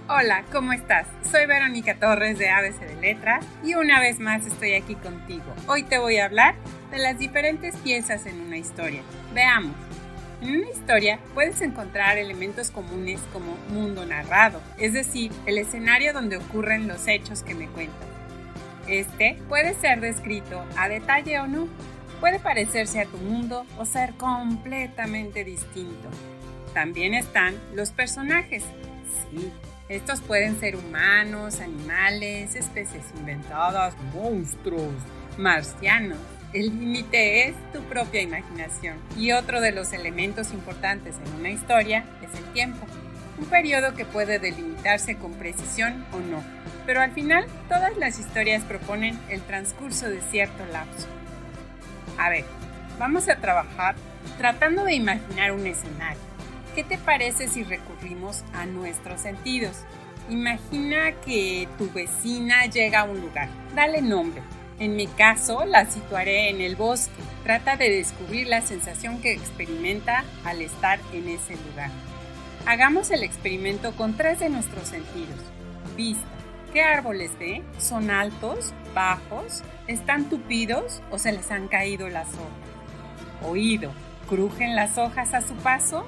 Hola, ¿cómo estás? Soy Verónica Torres de ABC de Letras y una vez más estoy aquí contigo. Hoy te voy a hablar de las diferentes piezas en una historia. Veamos. En una historia puedes encontrar elementos comunes como mundo narrado, es decir, el escenario donde ocurren los hechos que me cuentas. Este puede ser descrito a detalle o no. Puede parecerse a tu mundo o ser completamente distinto. También están los personajes. Sí. Estos pueden ser humanos, animales, especies inventadas, monstruos, marcianos. El límite es tu propia imaginación. Y otro de los elementos importantes en una historia es el tiempo. Un periodo que puede delimitarse con precisión o no. Pero al final, todas las historias proponen el transcurso de cierto lapso. A ver, vamos a trabajar tratando de imaginar un escenario. ¿Qué te parece si recurrimos a nuestros sentidos? Imagina que tu vecina llega a un lugar. Dale nombre. En mi caso, la situaré en el bosque. Trata de descubrir la sensación que experimenta al estar en ese lugar. Hagamos el experimento con 3 de nuestros sentidos. Vista. ¿Qué árboles ve? ¿Son altos? ¿Bajos? ¿Están tupidos o se les han caído las hojas? Oído. ¿Crujen las hojas a su paso?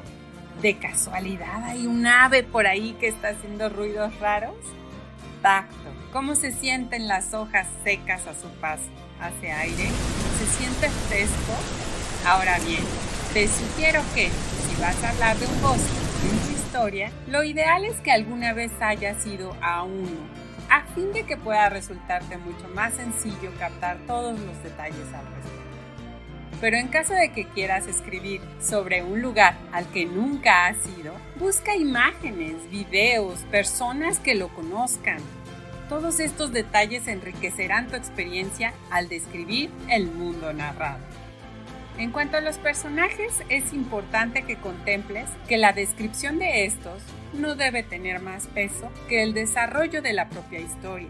¿De casualidad hay un ave por ahí que está haciendo ruidos raros? Tacto. ¿Cómo se sienten las hojas secas a su paso? ¿Hace aire? ¿Se siente fresco? Ahora bien, te sugiero que, si vas a hablar de un bosque en tu historia, lo ideal es que alguna vez hayas ido a uno, a fin de que pueda resultarte mucho más sencillo captar todos los detalles al respecto. Pero en caso de que quieras escribir sobre un lugar al que nunca has ido, busca imágenes, videos, personas que lo conozcan. Todos estos detalles enriquecerán tu experiencia al describir el mundo narrado. En cuanto a los personajes, es importante que contemples que la descripción de estos no debe tener más peso que el desarrollo de la propia historia.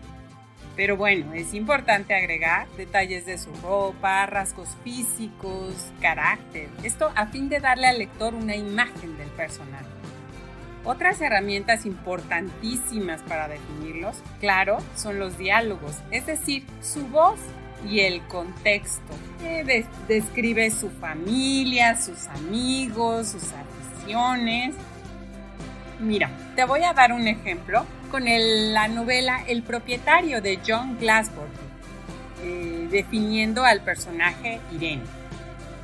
Pero bueno, es importante agregar detalles de su ropa, rasgos físicos, carácter. Esto a fin de darle al lector una imagen del personaje. Otras herramientas importantísimas para definirlos, claro, son los diálogos, es decir, su voz y el contexto. Describe su familia, sus amigos, sus aficiones. Mira, te voy a dar un ejemplo con la novela El propietario de John Glassworthy, definiendo al personaje Irene.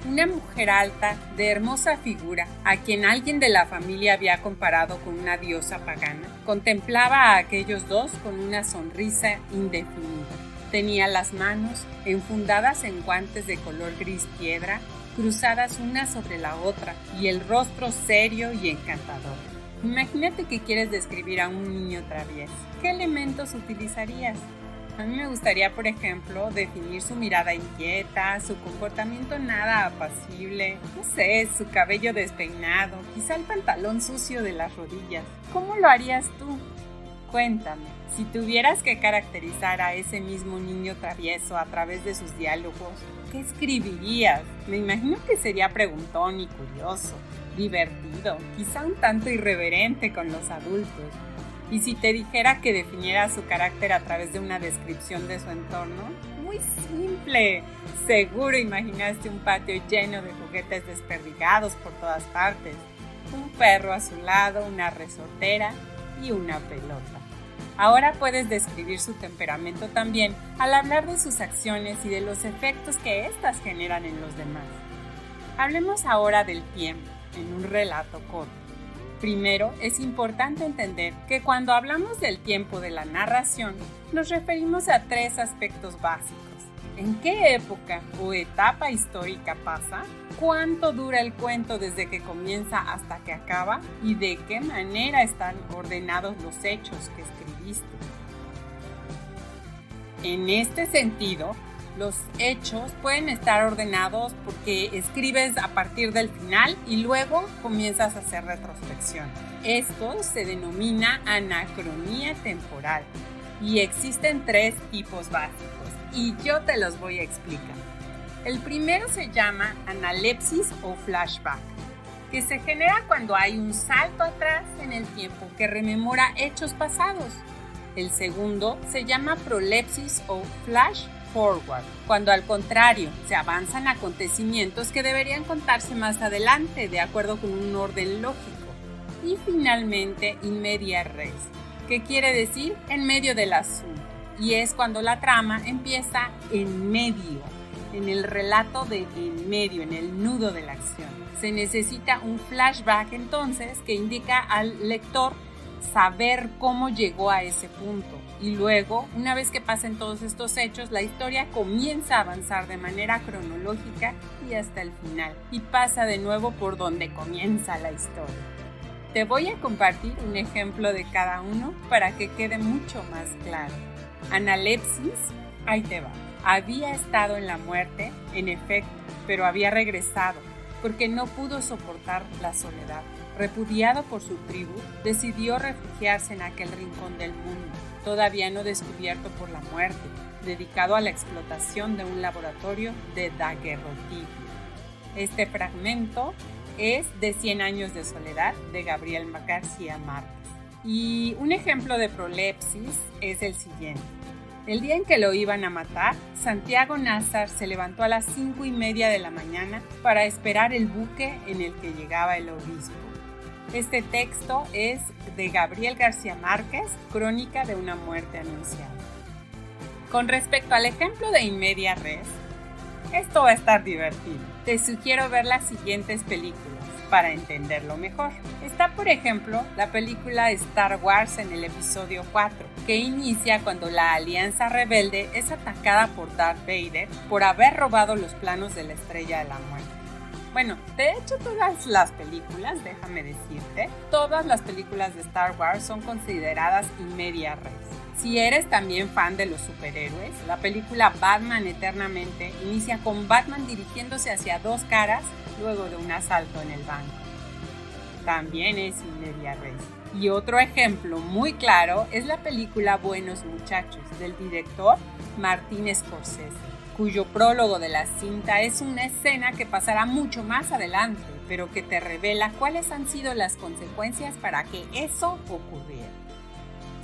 Una mujer alta, de hermosa figura, a quien alguien de la familia había comparado con una diosa pagana, contemplaba a aquellos dos con una sonrisa indefinida. Tenía las manos enfundadas en guantes de color gris piedra, cruzadas una sobre la otra, y el rostro serio y encantador. Imagínate que quieres describir a un niño travieso. ¿Qué elementos utilizarías? A mí me gustaría, por ejemplo, definir su mirada inquieta, su comportamiento nada apacible, no sé, su cabello despeinado, quizá el pantalón sucio de las rodillas. ¿Cómo lo harías tú? Cuéntame, si tuvieras que caracterizar a ese mismo niño travieso a través de sus diálogos, ¿qué escribirías? Me imagino que sería preguntón y curioso, divertido, quizá un tanto irreverente con los adultos. Y si te dijera que definiera su carácter a través de una descripción de su entorno, muy simple. Seguro imaginaste un patio lleno de juguetes desperdigados por todas partes, un perro a su lado, una resortera y una pelota. Ahora puedes describir su temperamento también al hablar de sus acciones y de los efectos que éstas generan en los demás. Hablemos ahora del tiempo en un relato corto. Primero, es importante entender que cuando hablamos del tiempo de la narración, nos referimos a 3 aspectos básicos. ¿En qué época o etapa histórica pasa? ¿Cuánto dura el cuento desde que comienza hasta que acaba? ¿Y de qué manera están ordenados los hechos que escribiste? En este sentido, los hechos pueden estar ordenados porque escribes a partir del final y luego comienzas a hacer retrospección. Esto se denomina anacronía temporal y existen 3 tipos básicos y yo te los voy a explicar. El primero se llama analepsis o flashback. que se genera cuando hay un salto atrás en el tiempo que rememora hechos pasados. El segundo se llama prolepsis o flash forward, cuando al contrario se avanzan acontecimientos que deberían contarse más adelante de acuerdo con un orden lógico. Y finalmente in media res, que quiere decir en medio del asunto, y es cuando la trama empieza en medio, en el relato de en medio, en el nudo de la acción. Se necesita un flashback entonces que indica al lector saber cómo llegó a ese punto, y luego, una vez que pasen todos estos hechos, la historia comienza a avanzar de manera cronológica y hasta el final, y pasa de nuevo por donde comienza la historia. Te voy a compartir un ejemplo de cada uno para que quede mucho más claro. Analepsis, ahí te va. Había estado en la muerte, en efecto, pero había regresado, porque no pudo soportar la soledad. Repudiado por su tribu, decidió refugiarse en aquel rincón del mundo, todavía no descubierto por la muerte, dedicado a la explotación de un laboratorio de daguerrotipo. Este fragmento es de 100 años de soledad de Gabriel García Márquez. Y un ejemplo de prolepsis es el siguiente. El día en que lo iban a matar, Santiago Nazar se levantó a las 5:30 de la mañana para esperar el buque en el que llegaba el obispo. Este texto es de Gabriel García Márquez, Crónica de una muerte anunciada. Con respecto al ejemplo de in media res, esto va a estar divertido. Te sugiero ver las siguientes películas para entenderlo mejor. Está, por ejemplo, la película Star Wars en el episodio 4, que inicia cuando la Alianza Rebelde es atacada por Darth Vader por haber robado los planos de la Estrella de la Muerte. Bueno, de hecho todas las películas, déjame decirte, todas las películas de Star Wars son consideradas in media res. Si eres también fan de los superhéroes, la película Batman Eternamente inicia con Batman dirigiéndose hacia dos caras luego de un asalto en el banco. También es in media res. Y otro ejemplo muy claro es la película Buenos Muchachos, del director Martin Scorsese, cuyo prólogo de la cinta es una escena que pasará mucho más adelante, pero que te revela cuáles han sido las consecuencias para que eso ocurriera.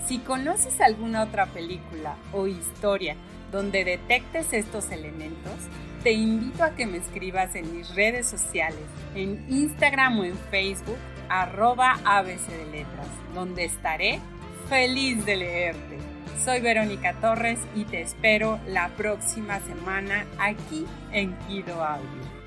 Si conoces alguna otra película o historia donde detectes estos elementos, te invito a que me escribas en mis redes sociales, en Instagram o en Facebook, @ABC de Letras, donde estaré feliz de leerte. Soy Verónica Torres y te espero la próxima semana aquí en Kido Audio.